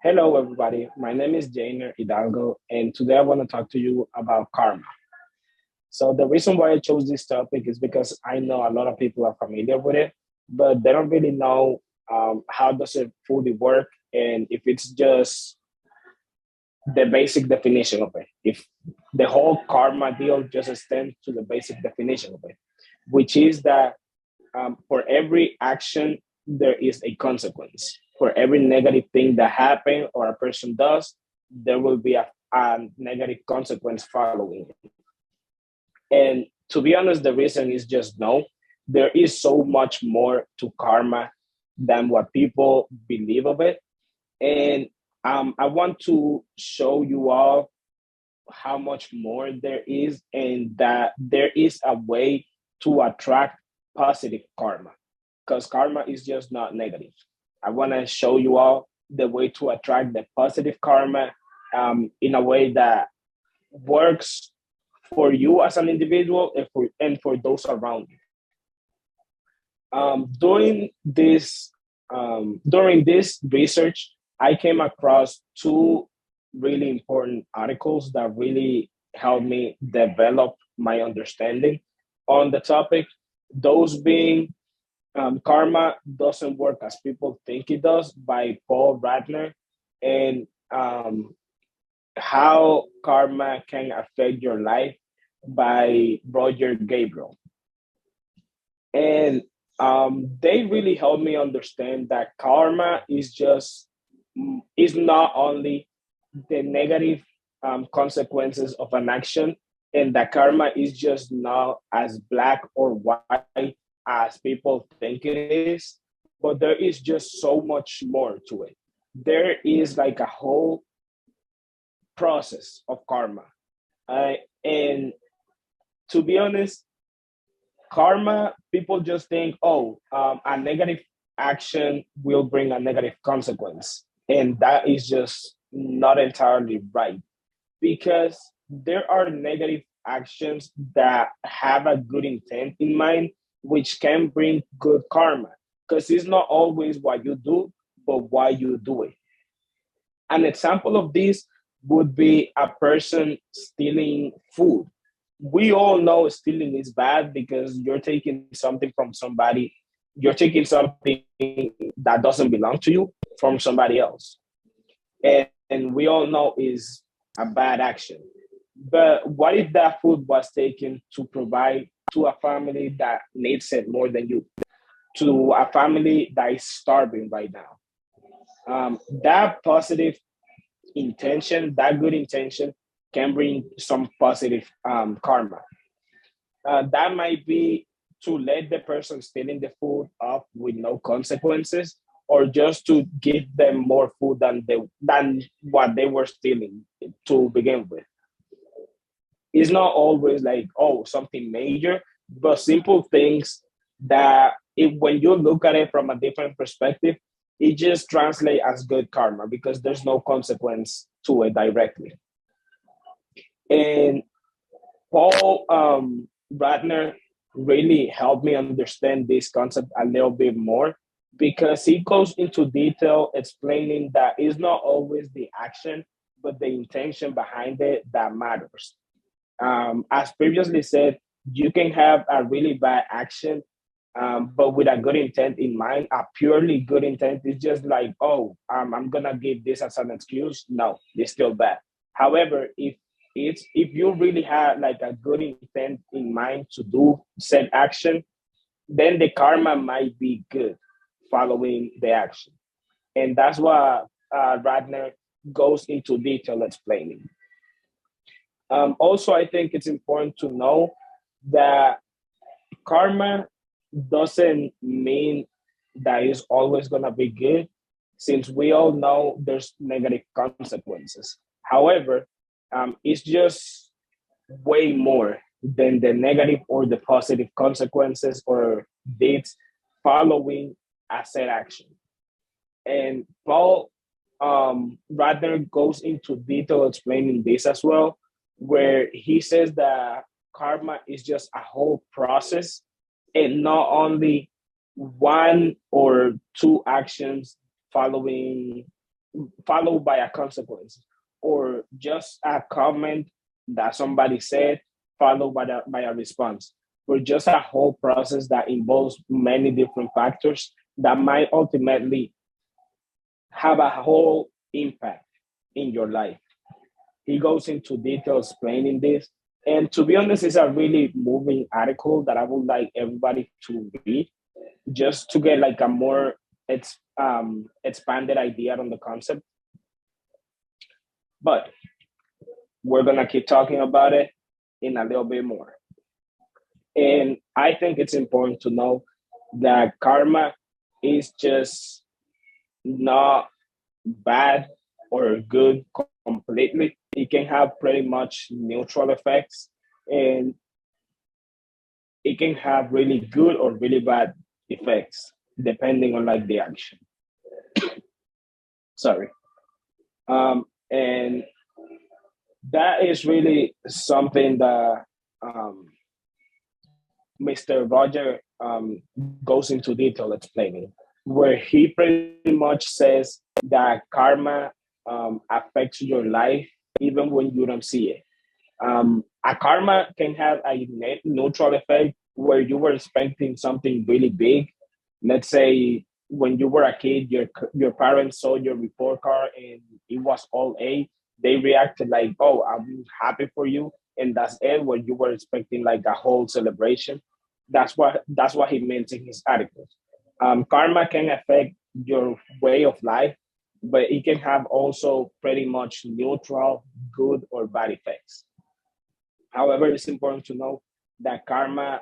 Hello, everybody. My name is Jainer Hidalgo, and today I want to talk to you about karma. So, the reason why I chose this topic is because I know a lot of people are familiar with it, but they don't really know how does it fully work and if it's just the basic definition of it. If the whole karma deal just extends to the basic definition of it, which is that for every action, there is a consequence. For every negative thing that happens or a person does, there will be a negative consequence following it. And to be honest, the reason is just no. There is so much more to karma than what people believe of it. And I want to show you all how much more there is, and that there is a way to attract positive karma, because karma is just not negative. I want to show you all the way to attract the positive karma in a way that works for you as an individual and for those around you. During this research, I came across two really important articles that really helped me develop my understanding on the topic. Those being Karma Doesn't Work as People Think It Does by Paul Radner, and How Karma Can Affect Your Life by Roger Gabriel. And they really helped me understand that karma is not only the negative consequences of an action, and that karma is just not as black or white as people think it is, but there is just so much more to it. There is like a whole process of karma. Uh, and to be honest, karma, people just think, oh, a negative action will bring a negative consequence. And that is just not entirely right, because there are negative actions that have a good intent in mind, which can bring good karma. Because it's not always what you do, but why you do it. An example of this would be a person stealing food. We all know stealing is bad because you're taking something from somebody, you're taking something that doesn't belong to you from somebody else. And we all know is a bad action. But what if that food was taken to provide to a family that needs it more than you, to a family that is starving right now? That positive intention, that good intention, can bring some positive karma. That might be to let the person stealing the food off with no consequences, or just to give them more food than what they were stealing to begin with. It's not always like, oh, something major, but simple things that when you look at it from a different perspective, it just translates as good karma because there's no consequence to it directly. And Paul Radner really helped me understand this concept a little bit more, because he goes into detail explaining that it's not always the action, but the intention behind it that matters. As previously said, you can have a really bad action, but with a good intent in mind. A purely good intent is just like, oh, I'm gonna give this as an excuse. No, it's still bad. However, if you really have like a good intent in mind to do said action, then the karma might be good following the action, and that's what Radner goes into detail explaining. Also, I think it's important to know that karma doesn't mean that it's always going to be good, since we all know there's negative consequences. However, it's just way more than the negative or the positive consequences or deeds following a said action. And Paul Radner goes into detail explaining this as well, where he says that karma is just a whole process, and not only one or two actions following. followed by a consequence, or just a comment that somebody said followed by a response, or just a whole process that involves many different factors that might ultimately have a whole impact in your life. He goes into detail explaining this. And to be honest, it's a really moving article that I would like everybody to read just to get like a more expanded idea on the concept. But we're gonna keep talking about it in a little bit more. And I think it's important to know that karma is just not bad or good completely. It can have pretty much neutral effects, and it can have really good or really bad effects depending on like the action. Sorry. And that is really something that Mr. Roger goes into detail explaining, where he pretty much says that karma affects your life even when you don't see it. A karma can have a neutral effect where you were expecting something really big. Let's say when you were a kid, your parents saw your report card and it was all A. They reacted like, "Oh, I'm happy for you," and that's it. When you were expecting like a whole celebration, that's what he meant in his article. Karma can affect your way of life, but it can have also pretty much neutral, good or bad effects. However, it's important to know that karma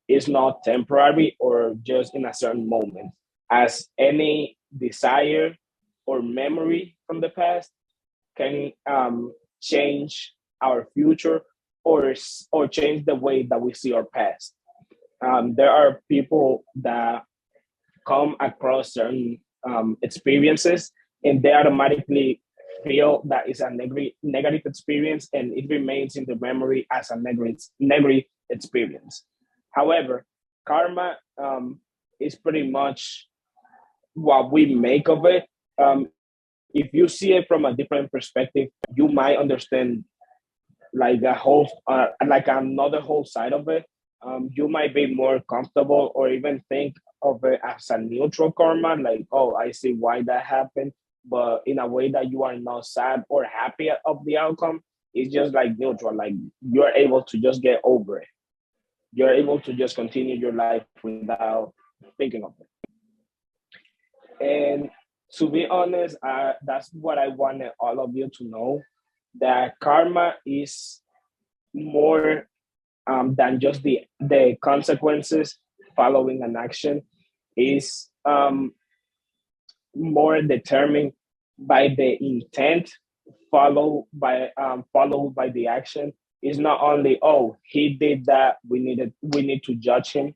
is not temporary or just in a certain moment, as any desire or memory from the past can change our future, or change the way that we see our past. There are people that come across certain experiences, and they automatically feel that it's a negative experience, and it remains in the memory as a negative experience. However, karma is pretty much what we make of it. If you see it from a different perspective, you might understand like a whole like another whole side of it. You might be more comfortable or even think of it as a neutral karma, like, oh, I see why that happened, but in a way that you are not sad or happy of the outcome. It's just like neutral, like you're able to just get over it. You're able to just continue your life without thinking of it. And to be honest, that's what I wanted all of you to know, that karma is more than just the consequences following an action, is more determined by the intent followed by the action. It's not only, oh, he did that, we need to judge him.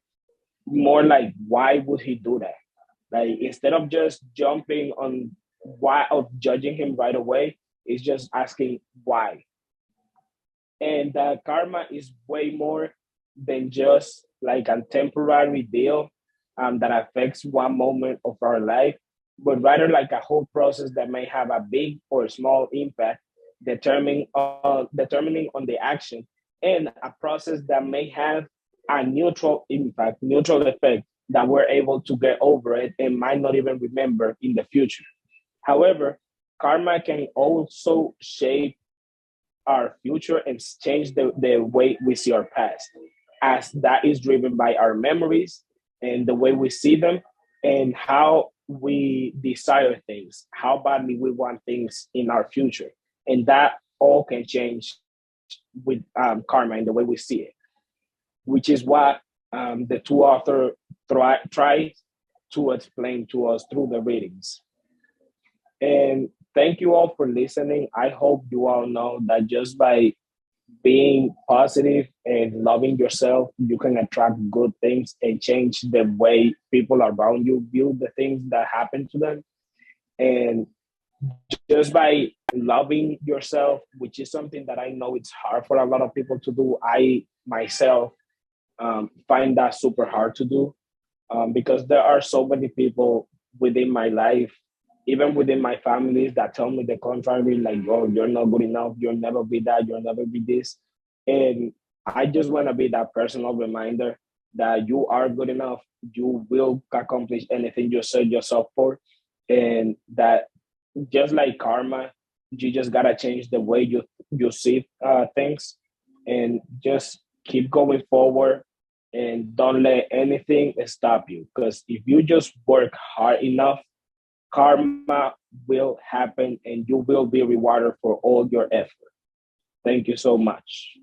More like, why would he do that? Like, instead of just jumping on why, of judging him right away, it's just asking why. And karma is way more than just like a temporary deal that affects one moment of our life, but rather like a whole process that may have a big or small impact, determining on the action, and a process that may have a neutral impact, neutral effect, that we're able to get over it and might not even remember in the future. However, karma can also shape our future and change the way we see our past, as that is driven by our memories and the way we see them, and how we desire things, how badly we want things in our future. And that all can change with karma and the way we see it, which is what the two authors try to explain to us through the readings. And thank you all for listening. I hope you all know that just by being positive and loving yourself, you can attract good things and change the way people around you view the things that happen to them. And just by loving yourself, which is something that I know it's hard for a lot of people to do, I myself find that super hard to do, because there are so many people within my life even within my families that tell me the contrary, like, oh, you're not good enough, you'll never be that, you'll never be this. And I just want to be that personal reminder that you are good enough, you will accomplish anything you set yourself for, and that just like karma, you just gotta change the way you see things, and just keep going forward, and don't let anything stop you. Because if you just work hard enough, karma will happen and you will be rewarded for all your effort. Thank you so much.